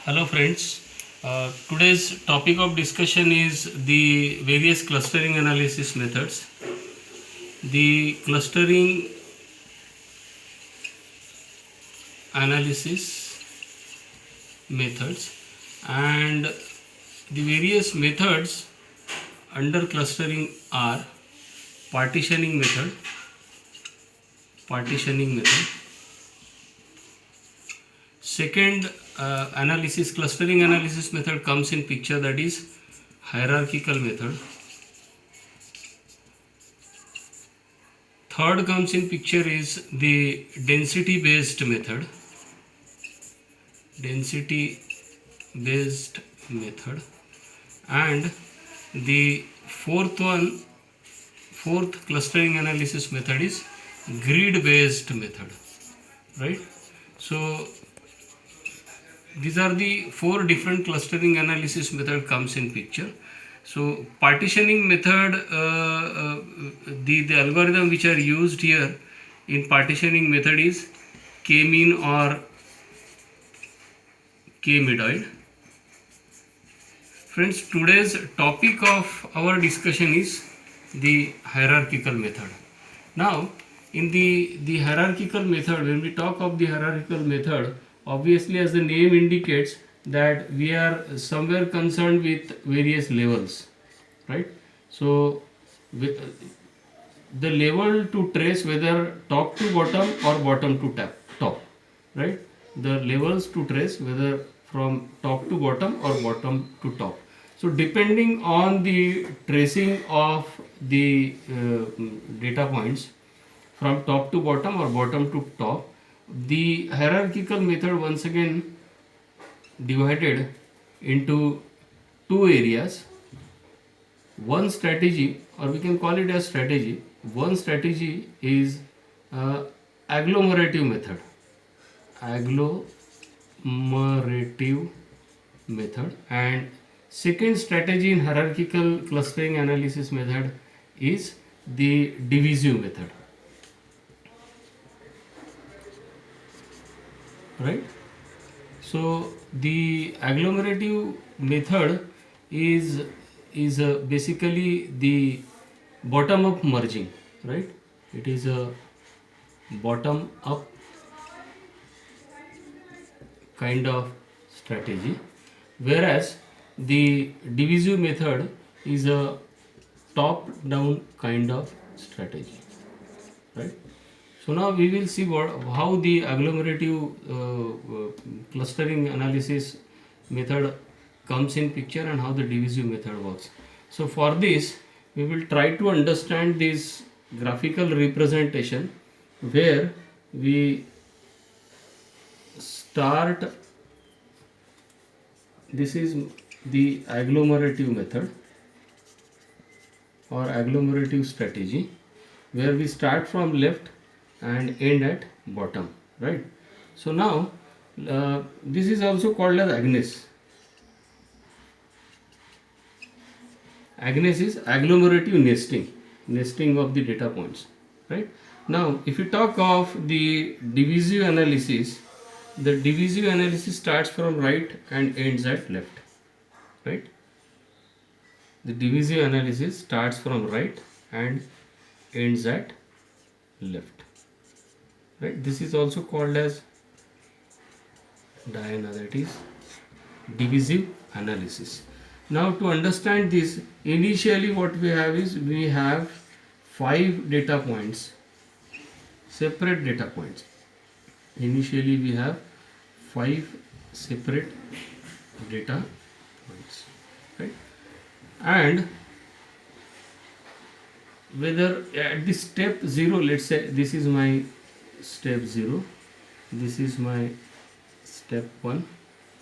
Hello friends. Today's topic of discussion is the various clustering analysis methods. The clustering analysis methods and the various methods under clustering are partitioning method, partitioning method. Second analysis clustering analysis method comes in picture, that is hierarchical method. Third comes in picture is the density based method. Density based method. And the fourth clustering analysis method is grid based method, right? So these are the four different clustering analysis method comes in picture. So partitioning method, the algorithm which are used here in partitioning method is k-mean or k-midoid. Friends, today's topic of our discussion is the hierarchical method. Now, in the hierarchical method, when we talk of the hierarchical method, obviously as the name indicates that we are somewhere concerned with various levels, right? So, the level to trace whether top to bottom or bottom to top, right? The levels to trace whether from top to bottom or bottom to top. So depending on the tracing of the data points from top to bottom or bottom to top, the hierarchical method once again divided into two areas. One strategy, or we can call it as strategy, one strategy is agglomerative method. Agglomerative method. And second strategy in hierarchical clustering analysis method is the divisive method, right? So the agglomerative method is basically the bottom up merging, right? It is a bottom up kind of strategy, whereas the divisive method is a top down kind of strategy, right? So now we will see how the agglomerative clustering analysis method comes in picture and how the divisive method works. So for this we will try to understand this graphical representation where we start. This is the agglomerative method or agglomerative strategy, where we start from left and end at bottom, right? So now this is also called as Agnes. Agnes is agglomerative nesting of the data points, right? Now if you talk of the divisive analysis, the divisive analysis starts from right and ends at left, right? The divisive analysis starts from right and ends at left, right? This is also called as Diana, that is divisive analysis. Now to understand this, initially what we have is we have 5 data points, separate data points. Initially we have 5 separate data points, right? And whether at the step 0, let's say this is my step 0, this is my step 1,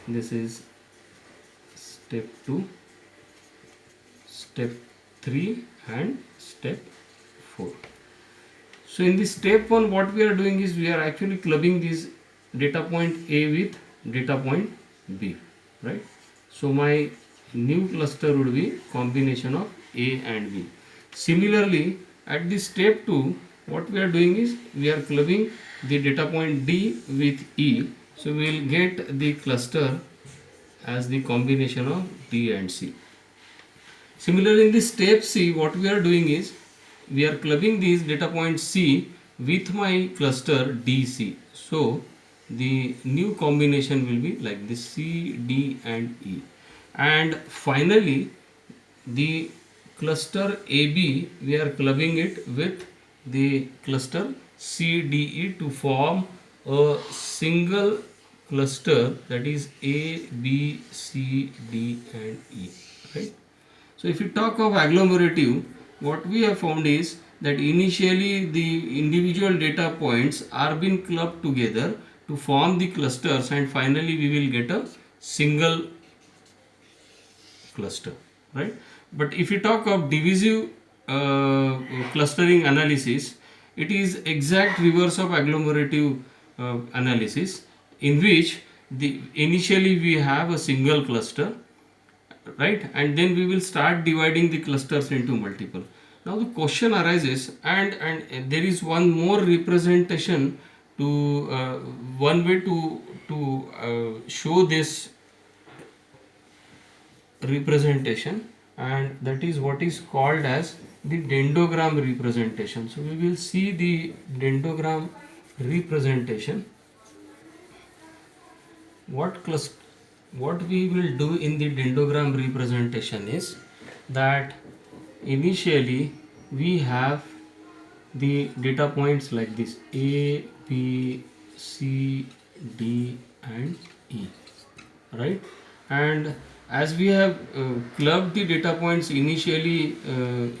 this is step 2, step 3 and step 4. So in this step 1 what we are doing is we are actually clubbing this data point A with data point B, right? So my new cluster would be combination of A and B. Similarly at this step 2 what we are doing is we are clubbing the data point D with E. So we will get the cluster as the combination of D and C. Similarly, in the step C, what we are doing is we are clubbing these data points C with my cluster DC. So the new combination will be like this: C, D, and E. And finally, the cluster AB, we are clubbing it with the cluster CDE to form a single cluster, that is A, B, C, D, and E. Right? So if you talk of agglomerative, what we have found is that initially the individual data points are being clubbed together to form the clusters, and finally we will get a single cluster, right? But if you talk of divisive clustering analysis, it is exact reverse of agglomerative analysis, in which the initially we have a single cluster, right, and then we will start dividing the clusters into multiple. Now the question arises, and there is one more representation to one way to show this representation, and that is what is called as the dendrogram representation. So we will see the dendrogram representation. What we will do in the dendrogram representation is that initially we have the data points like this: A, B, C, D, and E, right? And as we have clubbed the data points initially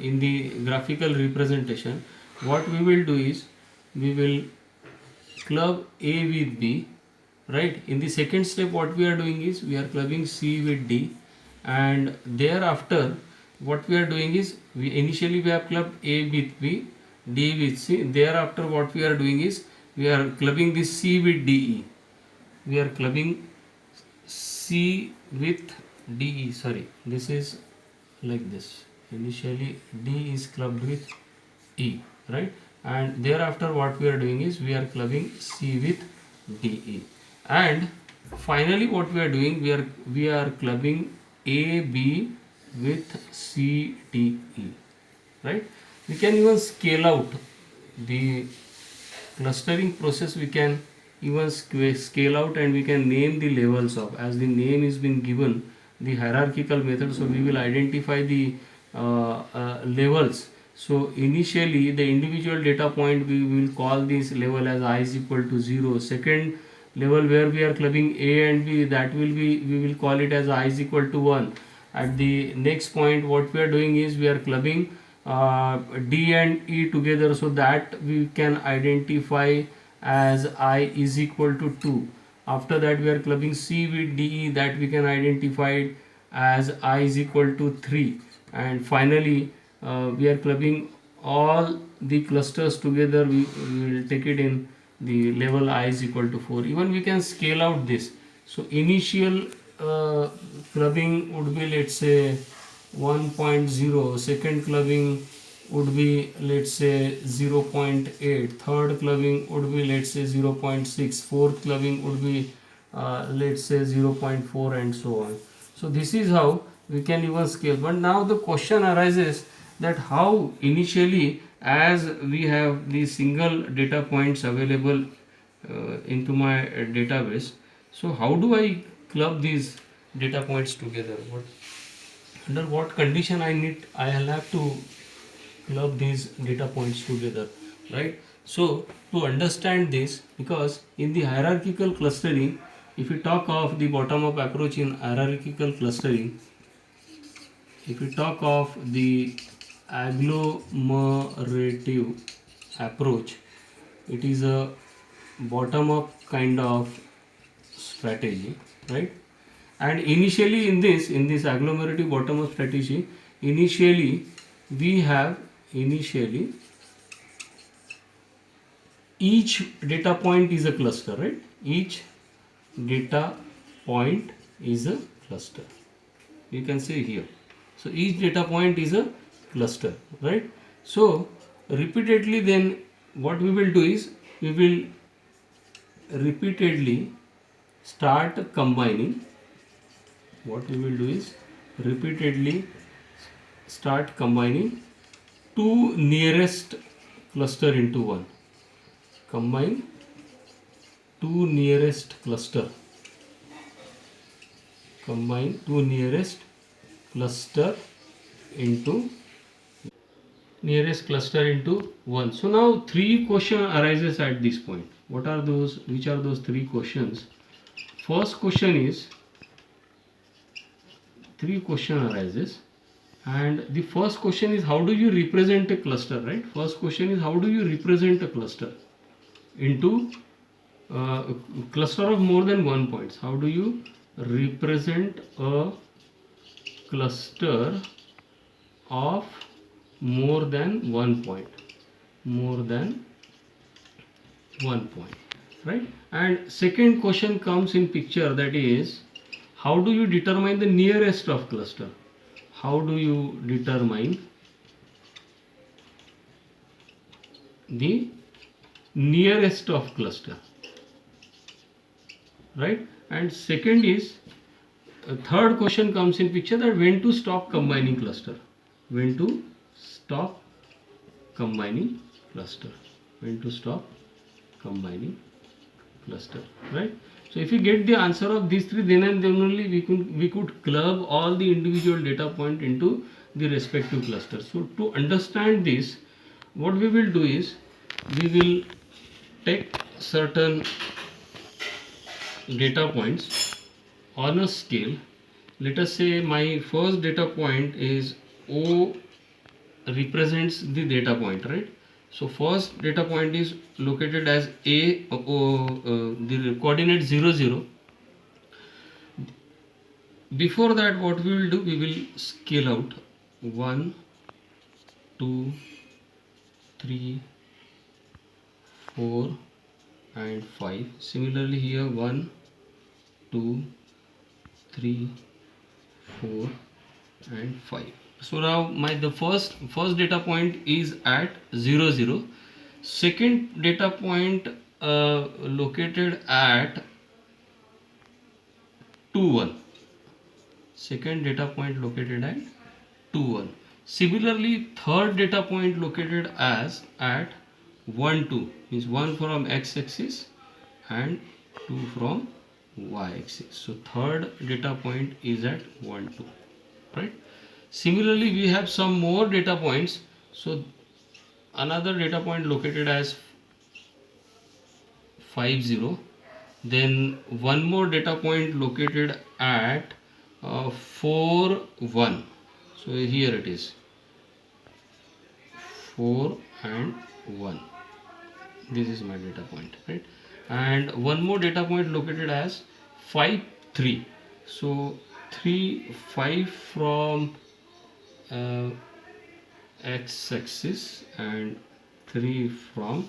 in the graphical representation, what we will do is we will club A with B, right? In the second step, what we are doing is we are clubbing C with D, and thereafter what we are doing is we have clubbed A with B, D with C. Thereafter what we are doing is we are clubbing this C with DE. We are clubbing C with DE. Sorry, this is like this. Initially D is clubbed with E, right? And thereafter what we are doing is we are clubbing C with DE. And finally what we are doing, we are clubbing AB with CDE, right? We can even scale out the clustering process. We can even scale out, and we can name the levels of, as the name is being given, the hierarchical method. So we will identify the levels. So initially the individual data point, we will call this level as I is equal to 0. Second level where we are clubbing A and B, that will be, we will call it as I is equal to 1. At the next point what we are doing is we are clubbing D and E together, so that we can identify as I is equal to 2. After that we are clubbing C with DE, that we can identify as I is equal to 3. And finally we are clubbing all the clusters together, we will take it in the level I is equal to 4. Even we can scale out this. So initial clubbing would be, let's say, 1.0, second clubbing would be, let's say, 0.8, third clubbing would be, let's say, 0.6, fourth clubbing would be let's say 0.4, and so on. So this is how we can even scale. But now the question arises that how initially, as we have the single data points available into my database, so how do I club these data points together? Under what condition I'll have to club these data points together, right? So to understand this, because in the hierarchical clustering, if we talk of the bottom up approach in hierarchical clustering, if we talk of the agglomerative approach, it is a bottom up kind of strategy, right? And initially in this agglomerative bottom up strategy, initially each data point is a cluster, right? Each data point is a cluster, you can see here. So each data point is a cluster, right? So repeatedly, then what we will do is we will repeatedly start combining what we will do is repeatedly start combining two nearest cluster into one. Combine two nearest cluster. Combine two nearest cluster into one. So now three question arises at this point. What are those? Which are those three questions? First question is, three question arises, and the first question is, how do you represent a cluster, right? First question is, how do you represent a cluster into a cluster of more than one points? How do you represent a cluster of more than one point? More than one point, right? And second question comes in picture, that is, how do you determine the nearest of cluster? How do you determine the nearest of cluster, right? And second is, third question comes in picture, that when to stop combining cluster. When to stop combining cluster. When to stop combining cluster, right? So if you get the answer of these three, then and then only we could club all the individual data point into the respective cluster. So to understand this, what we will do is, we will take certain data points on a scale. Let us say my first data point is O, represents the data point, right? So first data point is located as A, the coordinate 0, 0. Before that, what we will do, we will scale out 1, 2, 3, 4 and 5. Similarly here 1, 2, 3, 4 and 5. So now the first data point is at 0, 0. Second data point located at 2, 1. Second data point located at 2, 1. Similarly, third data point located as at 1, 2, means 1 from x-axis and 2 from y-axis. So third data point is at 1, 2, right? Similarly, we have some more data points. So another data point located as 5, 0. Then one more data point located at 4, 1. So here it is 4 and 1. This is my data point, right? And one more data point located as 5, 3. So 3, 5 from x-axis and 3 from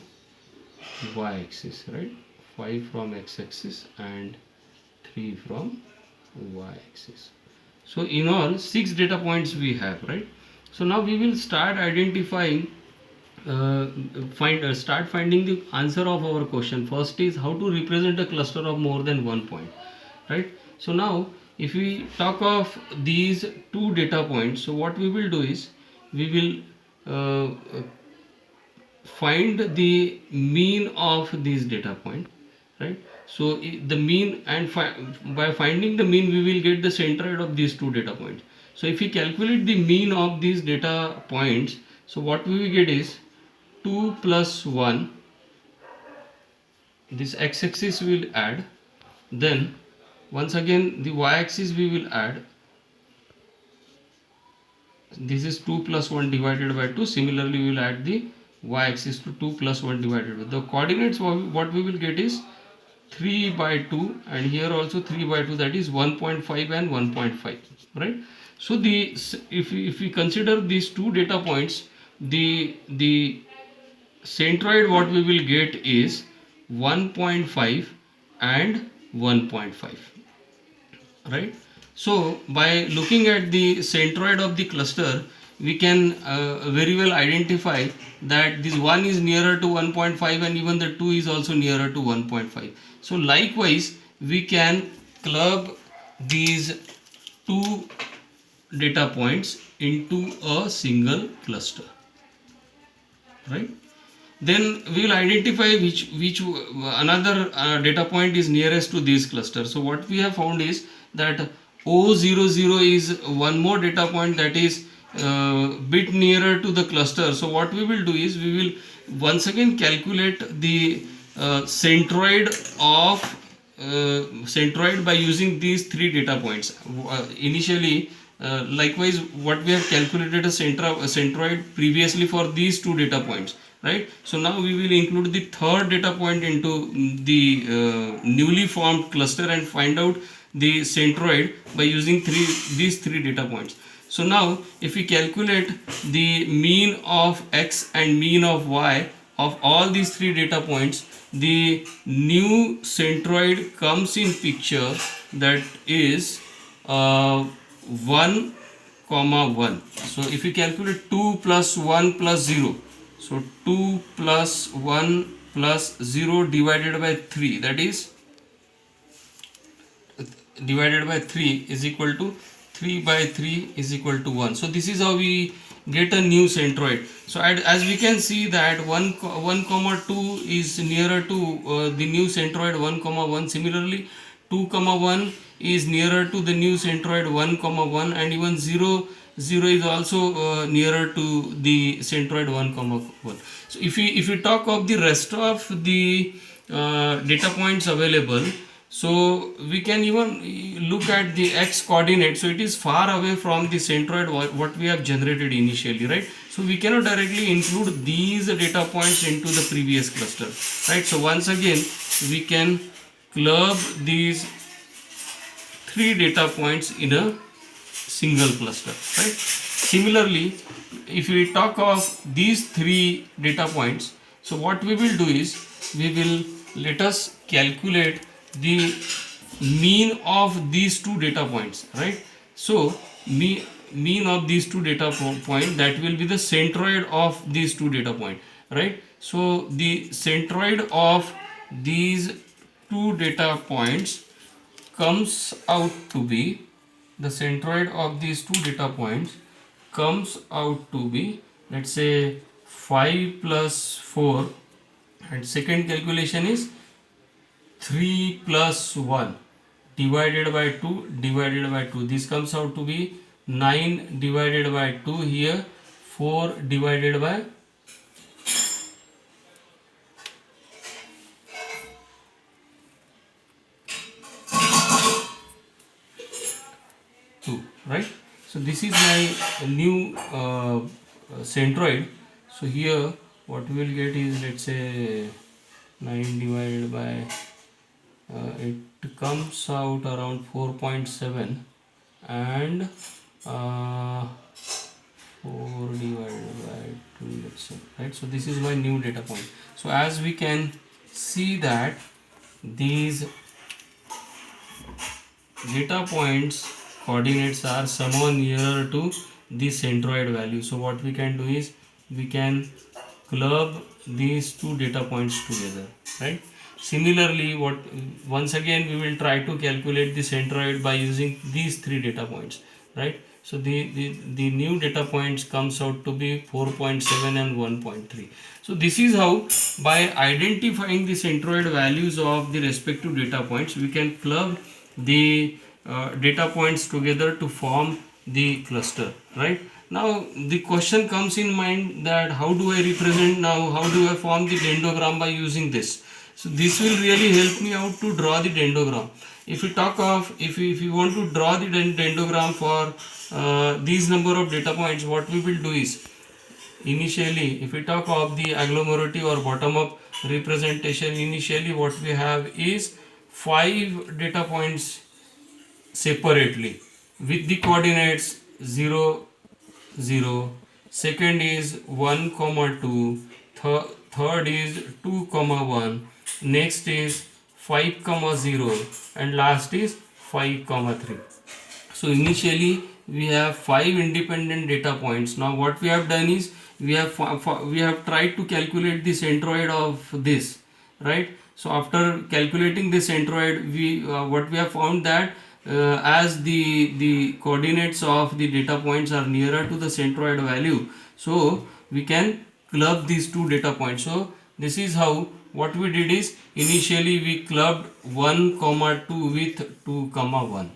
y-axis, right? 5 from x-axis and 3 from y-axis. So in all 6 data points we have, right? So now we will start identifying, start finding the answer of our question. First is how to represent a cluster of more than one point, right? So now if we talk of these two data points, so what we will do is, we will find the mean of these data point, right? So the mean, and by finding the mean we will get the centroid of these two data points. So if we calculate the mean of these data points, so what we will get is 2 plus 1, this x-axis will add, then once again the y-axis we will add, this is 2 plus 1 divided by 2. Similarly we will add the y-axis to 2 plus 1 divided by the coordinates. What we will get is 3 by 2, and here also 3 by 2, that is 1.5 and 1.5, right? So the if we consider these two data points, the centroid what we will get is 1.5 and 1.5, right? So by looking at the centroid of the cluster, we can very well identify that this 1 is nearer to 1.5 and even the 2 is also nearer to 1.5. So likewise we can club these two data points into a single cluster, right? Then we will identify which another data point is nearest to this cluster. So what we have found is that O00 is one more data point that is bit nearer to the cluster. So what we will do is we will once again calculate the centroid of centroid by using these three data points. Initially, likewise, what we have calculated a centroid previously for these two data points, right? So now we will include the third data point into the newly formed cluster and find out the centroid by using these three data points. So now if we calculate the mean of x and mean of y of all these three data points, the new centroid comes in picture, that is 1 comma 1. So if we calculate 2 plus 1 plus 0, so 2 plus 1 plus 0 divided by 3, that is divided by 3 is equal to 3 by 3 is equal to 1. So this is how we get a new centroid. So as we can see that 1 comma 2 is nearer to the new centroid 1 comma 1. Similarly 2 comma 1 is nearer to the new centroid 1 comma 1, and even 0 is also nearer to the centroid 1 comma 1. So if we talk of the rest of the data points available, so we can even look at the x coordinate. So it is far away from the centroid what we have generated initially, right? So we cannot directly include these data points into the previous cluster, right? So once again we can club these three data points in a single cluster, right? Similarly, if we talk of these three data points, so what we will do is we will let us calculate the mean of these two data points, right? So mean of these two data point, that will be the centroid of these two data point, right? So the centroid of these two data points comes out to be, the centroid of these two data points comes out to be, let's say 5 plus 4, and second calculation is 3 plus 1 divided by 2 divided by 2. This comes out to be 9 divided by 2, here 4 divided by 2, right? So this is my new centroid. So here what we will get is, let's say 9 divided by it comes out around 4.7, and 4 divided by 2, let's say, right? So this is my new data point. So as we can see that these data points coordinates are somewhat nearer to the centroid value. So what we can do is we can club these two data points together, right? Similarly, once again we will try to calculate the centroid by using these three data points, right? So the new data points comes out to be 4.7 and 1.3. So this is how, by identifying the centroid values of the respective data points, we can club the data points together to form the cluster, right? Now the question comes in mind that how do I represent now, how do I form the dendrogram by using this? So this will really help me out to draw the dendrogram. If we talk of, if you want to draw the dendrogram for these number of data points, what we will do is, initially if we talk of the agglomerative or bottom up representation, initially what we have is 5 data points separately with the coordinates 0 0, second is 1 comma 2, third is 2 comma 1, next is 5 comma 0, and last is 5 comma 3. So initially we have 5 independent data points. Now what we have done is we have tried to calculate the centroid of this, right? So after calculating the centroid, what we have found that as the coordinates of the data points are nearer to the centroid value, so we can club these two data points. So this is how what we did is initially we clubbed 1 comma 2 with 2 comma 1,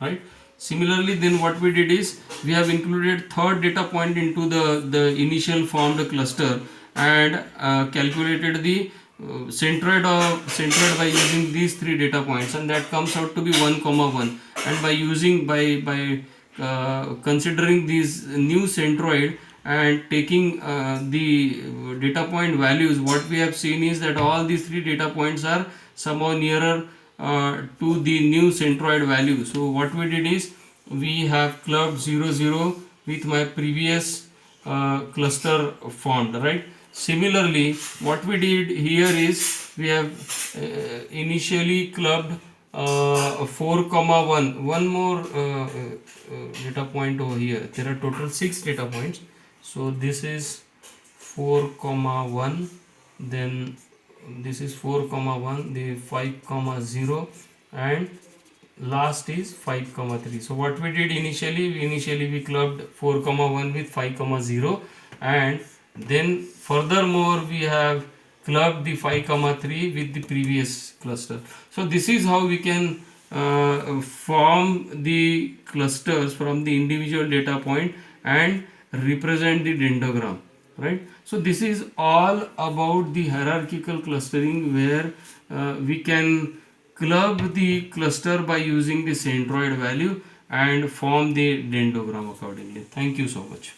right? Similarly, then what we did is we have included third data point into the initial formed cluster and calculated the centroid by using these three data points, and that comes out to be 1 comma 1. And by using by considering these new centroid and taking the data point values, what we have seen is that all these three data points are somehow nearer to the new centroid value. So what we did is we have clubbed 0 0 with my previous cluster formed, right? Similarly, what we did here is we have initially clubbed 4 comma 1, one more data point over here. There are total 6 data points, so this is 4 comma 1, then this is 4 comma 1, the 5 comma 0, and last is 5 comma 3. So what we did initially we clubbed 4 comma 1 with 5 comma 0, and then furthermore we have clubbed the 5 comma 3 with the previous cluster. So this is how we can form the clusters from the individual data point and represent the dendrogram, right? So this is all about the hierarchical clustering, where we can club the cluster by using the centroid value and form the dendrogram accordingly. Thank you so much.